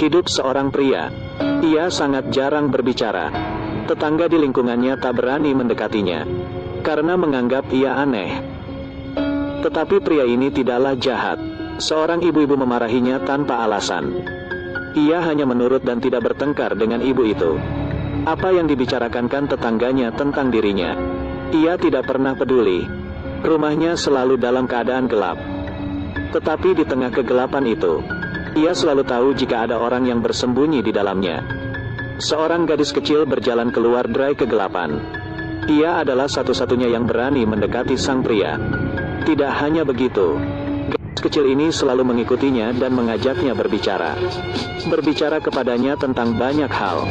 Hidup seorang pria. Ia sangat jarang berbicara. Tetangga di lingkungannya tak berani mendekatinya, karena menganggap ia aneh. Tetapi pria ini tidaklah jahat. Seorang ibu-ibu memarahinya tanpa alasan. Ia hanya menurut dan tidak bertengkar dengan ibu itu. Apa yang dibicarakan tetangganya tentang dirinya, ia tidak pernah peduli. Rumahnya selalu dalam keadaan gelap. Tetapi di tengah kegelapan itu, ia selalu tahu jika ada orang yang bersembunyi di dalamnya. Seorang gadis kecil berjalan keluar dari kegelapan. Ia adalah satu-satunya yang berani mendekati sang pria. Tidak hanya begitu, gadis kecil ini selalu mengikutinya dan mengajaknya berbicara. Berbicara kepadanya tentang banyak hal.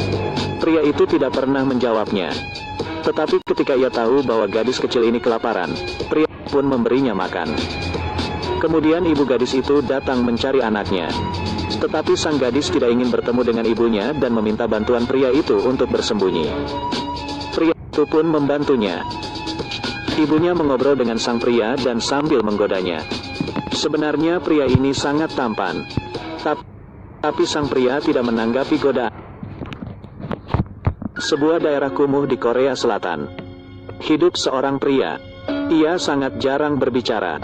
Pria itu tidak pernah menjawabnya. Tetapi ketika ia tahu bahwa gadis kecil ini kelaparan, pria pun memberinya makan. Kemudian ibu gadis itu datang mencari anaknya. Tetapi sang gadis tidak ingin bertemu dengan ibunya dan meminta bantuan pria itu untuk bersembunyi. Pria itu pun membantunya. Ibunya mengobrol dengan sang pria dan sambil menggodanya. Sebenarnya pria ini sangat tampan. Tapi sang pria tidak menanggapi godaan. Sebuah daerah kumuh di Korea Selatan. Hidup seorang pria. Ia sangat jarang berbicara.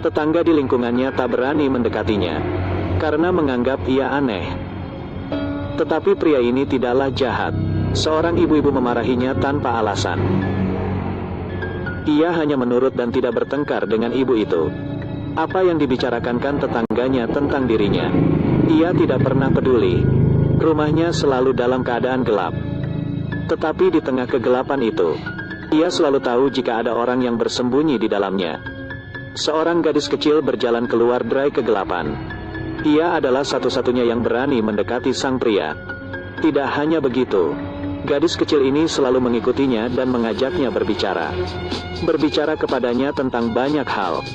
Tetangga di lingkungannya tak berani mendekatinya, karena menganggap ia aneh. Tetapi pria ini tidaklah jahat. Seorang ibu-ibu memarahinya tanpa alasan. Ia hanya menurut dan tidak bertengkar dengan ibu itu. Apa yang dibicarakan tetangganya tentang dirinya, ia tidak pernah peduli. Rumahnya selalu dalam keadaan gelap. Tetapi di tengah kegelapan itu, ia selalu tahu jika ada orang yang bersembunyi di dalamnya. Seorang gadis kecil berjalan keluar dari kegelapan. Ia adalah satu-satunya yang berani mendekati sang pria. Tidak hanya begitu, gadis kecil ini selalu mengikutinya dan mengajaknya berbicara. Berbicara kepadanya tentang banyak hal.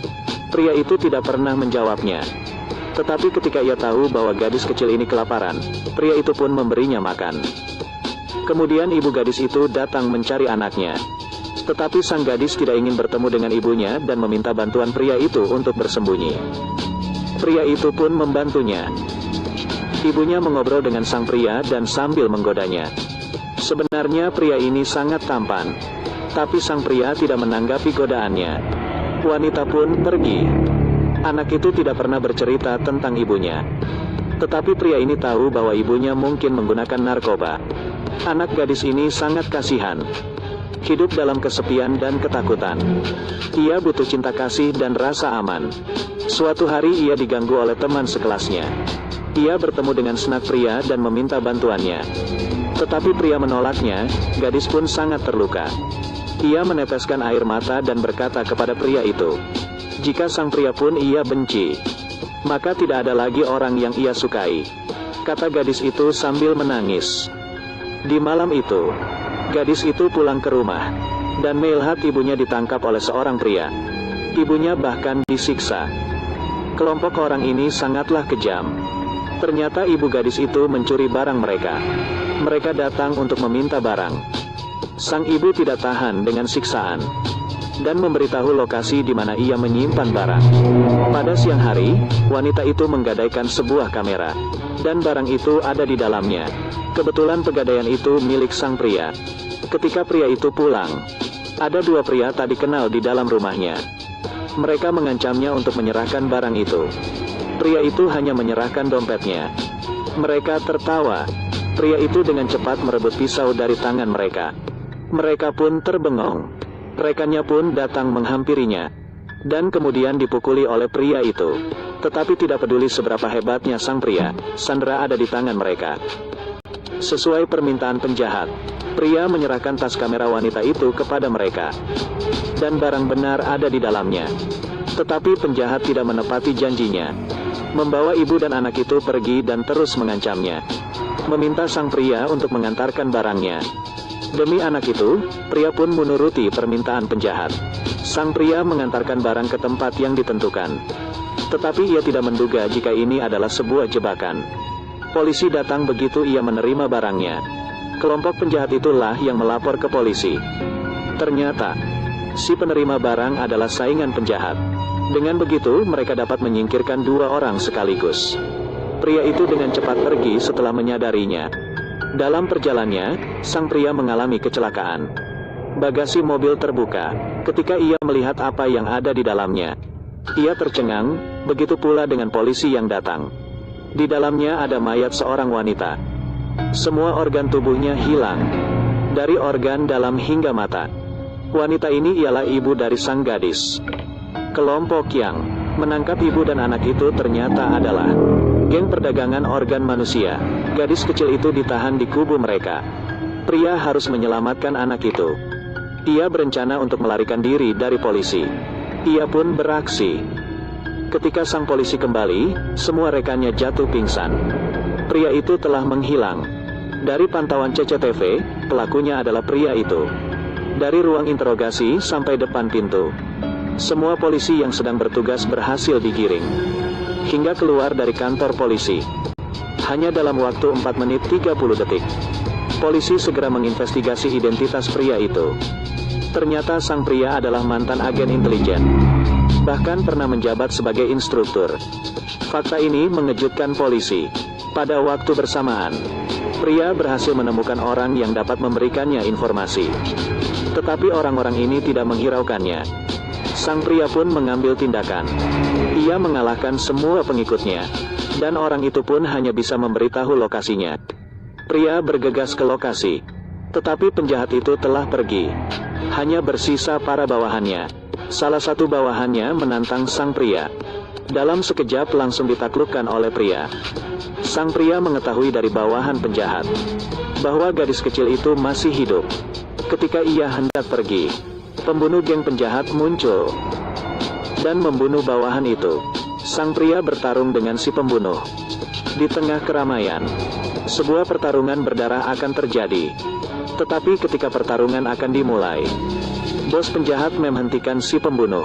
Pria itu tidak pernah menjawabnya. Tetapi ketika ia tahu bahwa gadis kecil ini kelaparan, pria itu pun memberinya makan. Kemudian ibu gadis itu datang mencari anaknya. Tetapi sang gadis tidak ingin bertemu dengan ibunya dan meminta bantuan pria itu untuk bersembunyi. Pria itu pun membantunya. Ibunya mengobrol dengan sang pria dan sambil menggodanya. Sebenarnya pria ini sangat tampan. Tapi sang pria tidak menanggapi godaannya. Wanita pun pergi. Anak itu tidak pernah bercerita tentang ibunya. Tetapi pria ini tahu bahwa ibunya mungkin menggunakan narkoba. Anak gadis ini sangat kasihan. Hidup dalam kesepian dan ketakutan. Ia butuh cinta kasih dan rasa aman. Suatu hari ia diganggu oleh teman sekelasnya. Ia bertemu dengan sanak pria dan meminta bantuannya. Tetapi pria menolaknya. Gadis pun sangat terluka. Ia meneteskan air mata dan berkata kepada pria itu, jika sang pria pun ia benci, maka tidak ada lagi orang yang ia sukai, kata gadis itu sambil menangis. Di malam itu, gadis itu pulang ke rumah, dan melihat ibunya ditangkap oleh seorang pria. Ibunya bahkan disiksa. Kelompok orang ini sangatlah kejam. Ternyata ibu gadis itu mencuri barang mereka. Mereka datang untuk meminta barang. Sang ibu tidak tahan dengan siksaan, dan memberitahu lokasi di mana ia menyimpan barang. Pada siang hari, wanita itu menggadaikan sebuah kamera, dan barang itu ada di dalamnya. Kebetulan pegadaian itu milik sang pria. Ketika pria itu pulang, ada dua pria tak dikenal di dalam rumahnya. Mereka mengancamnya untuk menyerahkan barang itu. Pria itu hanya menyerahkan dompetnya. Mereka tertawa. Pria itu dengan cepat merebut pisau dari tangan mereka. Mereka pun terbengong. Rekannya pun datang menghampirinya, dan kemudian dipukuli oleh pria itu. Tetapi tidak peduli seberapa hebatnya sang pria, sandera ada di tangan mereka. Sesuai permintaan penjahat, pria menyerahkan tas kamera wanita itu kepada mereka. Dan barang benar ada di dalamnya. Tetapi penjahat tidak menepati janjinya. Membawa ibu dan anak itu pergi dan terus mengancamnya. Meminta sang pria untuk mengantarkan barangnya. Demi anak itu, pria pun menuruti permintaan penjahat. Sang pria mengantarkan barang ke tempat yang ditentukan. Tetapi ia tidak menduga jika ini adalah sebuah jebakan. Polisi datang begitu ia menerima barangnya. Kelompok penjahat itulah yang melapor ke polisi. Ternyata, si penerima barang adalah saingan penjahat. Dengan begitu, mereka dapat menyingkirkan dua orang sekaligus. Pria itu dengan cepat pergi setelah menyadarinya. Dalam perjalanannya, sang pria mengalami kecelakaan. Bagasi mobil terbuka. Ketika ia melihat apa yang ada di dalamnya, ia tercengang, begitu pula dengan polisi yang datang. Di dalamnya ada mayat seorang wanita. Semua organ tubuhnya hilang, dari organ dalam hingga mata. Wanita ini ialah ibu dari sang gadis. Kelompok yang menangkap ibu dan anak itu ternyata adalah geng perdagangan organ manusia. Gadis kecil itu ditahan di kubu mereka. Pria harus menyelamatkan anak itu. Ia berencana untuk melarikan diri dari polisi. Ia pun beraksi. Ketika sang polisi kembali, semua rekannya jatuh pingsan. Pria itu telah menghilang. Dari pantauan CCTV, pelakunya adalah pria itu. Dari ruang interogasi sampai depan pintu, semua polisi yang sedang bertugas berhasil digiring hingga keluar dari kantor polisi. Hanya dalam waktu 4 menit 30 detik, polisi segera menginvestigasi identitas pria itu. Ternyata sang pria adalah mantan agen intelijen, bahkan pernah menjabat sebagai instruktur. Fakta ini mengejutkan polisi. Pada waktu bersamaan, pria berhasil menemukan orang yang dapat memberikannya informasi. Tetapi orang-orang ini tidak menghiraukannya. Sang pria pun mengambil tindakan. Ia mengalahkan semua pengikutnya, dan orang itu pun hanya bisa memberitahu lokasinya. Pria bergegas ke lokasi, tetapi penjahat itu telah pergi. Hanya bersisa para bawahannya. Salah satu bawahannya menantang sang pria. Dalam sekejap langsung ditaklukkan oleh pria. Sang pria mengetahui dari bawahan penjahat bahwa gadis kecil itu masih hidup. Ketika ia hendak pergi, pembunuh geng penjahat muncul dan membunuh bawahan itu. Sang pria bertarung dengan si pembunuh. Di tengah keramaian, sebuah pertarungan berdarah akan terjadi. Tetapi ketika pertarungan akan dimulai, bos penjahat menghentikan si pembunuh.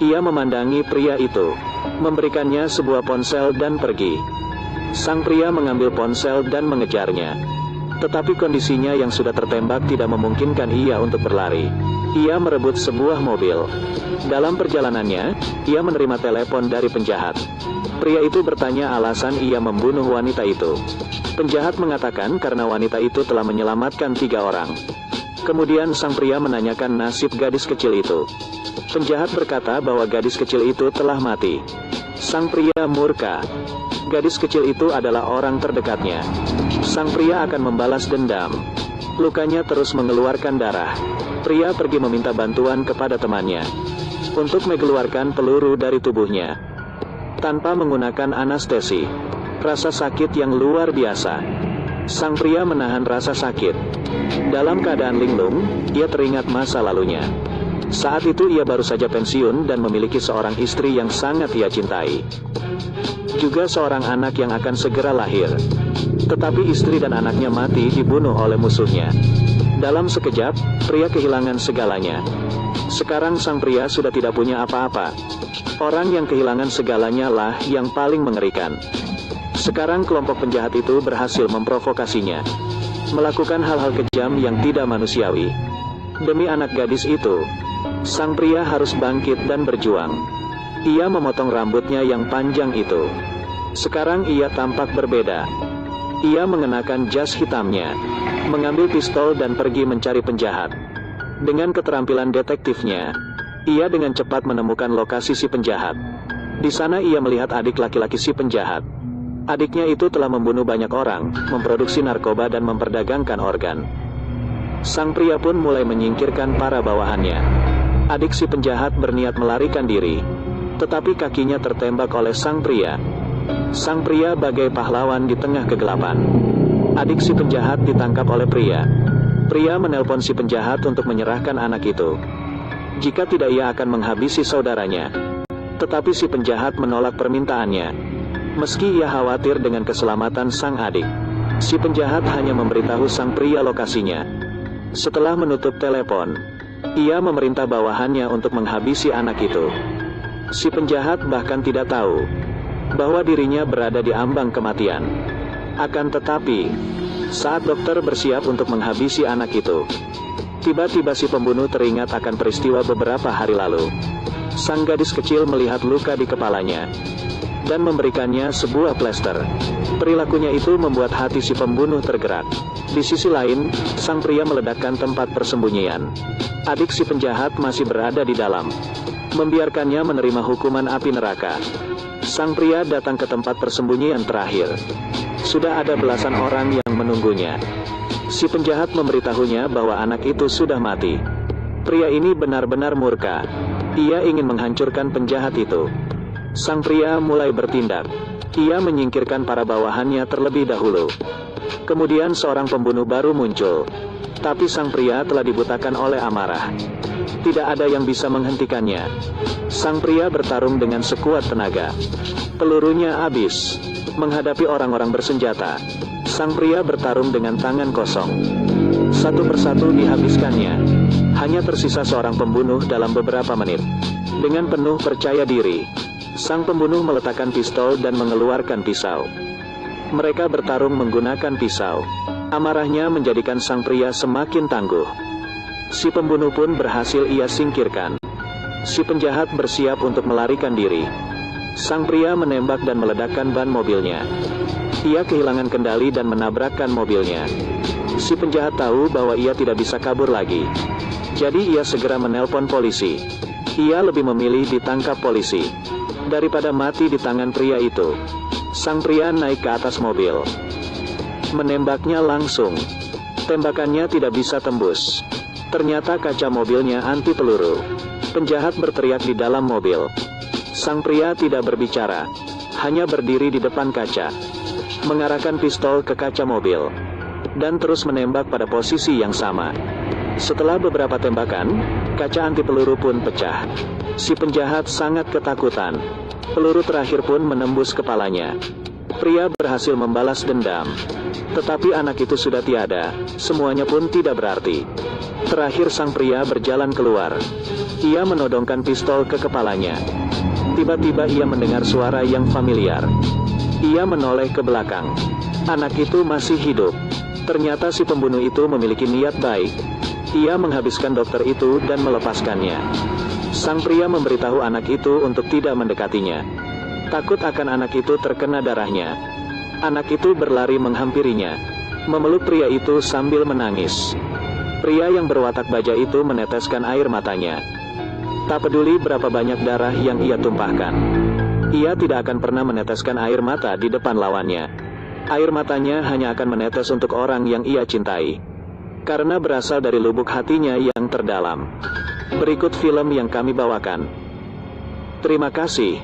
Ia memandangi pria itu, memberikannya sebuah ponsel dan pergi. Sang pria mengambil ponsel dan mengejarnya. Tetapi kondisinya yang sudah tertembak tidak memungkinkan ia untuk berlari. Ia merebut sebuah mobil. Dalam perjalanannya, ia menerima telepon dari penjahat. Pria itu bertanya alasan ia membunuh wanita itu. Penjahat mengatakan karena wanita itu telah menyelamatkan 3 orang. Kemudian sang pria menanyakan nasib gadis kecil itu. Penjahat berkata bahwa gadis kecil itu telah mati. Sang pria murka. Gadis kecil itu adalah orang terdekatnya. Sang pria akan membalas dendam. Lukanya terus mengeluarkan darah. Pria pergi meminta bantuan kepada temannya untuk mengeluarkan peluru dari tubuhnya tanpa menggunakan anestesi. Rasa sakit yang luar biasa. Sang pria menahan rasa sakit. Dalam keadaan linglung, ia teringat masa lalunya. Saat itu ia baru saja pensiun dan memiliki seorang istri yang sangat ia cintai. Juga seorang anak yang akan segera lahir. Tetapi istri dan anaknya mati dibunuh oleh musuhnya. Dalam sekejap, pria kehilangan segalanya. Sekarang sang pria sudah tidak punya apa-apa. Orang yang kehilangan segalanya lah yang paling mengerikan. Sekarang kelompok penjahat itu berhasil memprovokasinya, melakukan hal-hal kejam yang tidak manusiawi. Demi anak gadis itu, sang pria harus bangkit dan berjuang. Ia memotong rambutnya yang panjang itu. Sekarang ia tampak berbeda. Ia mengenakan jas hitamnya, mengambil pistol dan pergi mencari penjahat. Dengan keterampilan detektifnya, ia dengan cepat menemukan lokasi si penjahat. Di sana ia melihat adik laki-laki si penjahat. Adiknya itu telah membunuh banyak orang, memproduksi narkoba dan memperdagangkan organ. Sang pria pun mulai menyingkirkan para bawahannya. Adik si penjahat berniat melarikan diri, tetapi kakinya tertembak oleh sang pria. Sang pria bagai pahlawan di tengah kegelapan. Adik si penjahat ditangkap oleh pria. Pria menelpon si penjahat untuk menyerahkan anak itu. Jika tidak ia akan menghabisi saudaranya. Tetapi si penjahat menolak permintaannya. Meski ia khawatir dengan keselamatan sang adik, si penjahat hanya memberitahu sang pria lokasinya. Setelah menutup telepon, ia memerintah bawahannya untuk menghabisi anak itu. Si penjahat bahkan tidak tahu bahwa dirinya berada di ambang kematian. Akan tetapi, saat dokter bersiap untuk menghabisi anak itu, tiba-tiba si pembunuh teringat akan peristiwa beberapa hari lalu. Sang gadis kecil melihat luka di kepalanya. dan memberikannya sebuah plester. Perilakunya itu membuat hati si pembunuh tergerak. Di sisi lain, sang pria meledakkan tempat persembunyian. Adik si penjahat masih berada di dalam, membiarkannya menerima hukuman api neraka. Sang pria datang ke tempat persembunyian terakhir. Sudah ada belasan orang yang menunggunya. Si penjahat memberitahunya bahwa anak itu sudah mati. Pria ini benar-benar murka. Ia ingin menghancurkan penjahat itu. Sang pria mulai bertindak. Ia menyingkirkan para bawahannya terlebih dahulu. Kemudian seorang pembunuh baru muncul. Tapi sang pria telah dibutakan oleh amarah. Tidak ada yang bisa menghentikannya. Sang pria bertarung dengan sekuat tenaga. Pelurunya habis. Menghadapi orang-orang bersenjata, sang pria bertarung dengan tangan kosong. Satu persatu dihabiskannya. Hanya tersisa seorang pembunuh dalam beberapa menit. Dengan penuh percaya diri, sang pembunuh meletakkan pistol dan mengeluarkan pisau. Mereka bertarung menggunakan pisau. Amarahnya menjadikan sang pria semakin tangguh. Si pembunuh pun berhasil ia singkirkan. Si penjahat bersiap untuk melarikan diri. Sang pria menembak dan meledakkan ban mobilnya. Ia kehilangan kendali dan menabrakkan mobilnya. Si penjahat tahu bahwa ia tidak bisa kabur lagi. Jadi ia segera menelpon polisi. Ia lebih memilih ditangkap polisi daripada mati di tangan pria itu. Sang pria naik ke atas mobil, menembaknya langsung. Tembakannya tidak bisa tembus. Ternyata kaca mobilnya anti peluru. Penjahat berteriak di dalam mobil. Sang pria tidak berbicara, hanya berdiri di depan kaca, mengarahkan pistol ke kaca mobil, dan terus menembak pada posisi yang sama. Setelah beberapa tembakan, kaca anti peluru pun pecah. Si penjahat sangat ketakutan. Peluru terakhir pun menembus kepalanya. Pria berhasil membalas dendam. Tetapi anak itu sudah tiada, semuanya pun tidak berarti. Terakhir sang pria berjalan keluar. Ia menodongkan pistol ke kepalanya. Tiba-tiba ia mendengar suara yang familiar. Ia menoleh ke belakang. Anak itu masih hidup. Ternyata si pembunuh itu memiliki niat baik. Ia menghabiskan dokter itu dan melepaskannya. Sang pria memberitahu anak itu untuk tidak mendekatinya. Takut akan anak itu terkena darahnya. Anak itu berlari menghampirinya, memeluk pria itu sambil menangis. Pria yang berwatak baja itu meneteskan air matanya. Tak peduli berapa banyak darah yang ia tumpahkan, ia tidak akan pernah meneteskan air mata di depan lawannya. Air matanya hanya akan menetes untuk orang yang ia cintai, karena berasal dari lubuk hatinya yang terdalam. Berikut film yang kami bawakan. Terima kasih.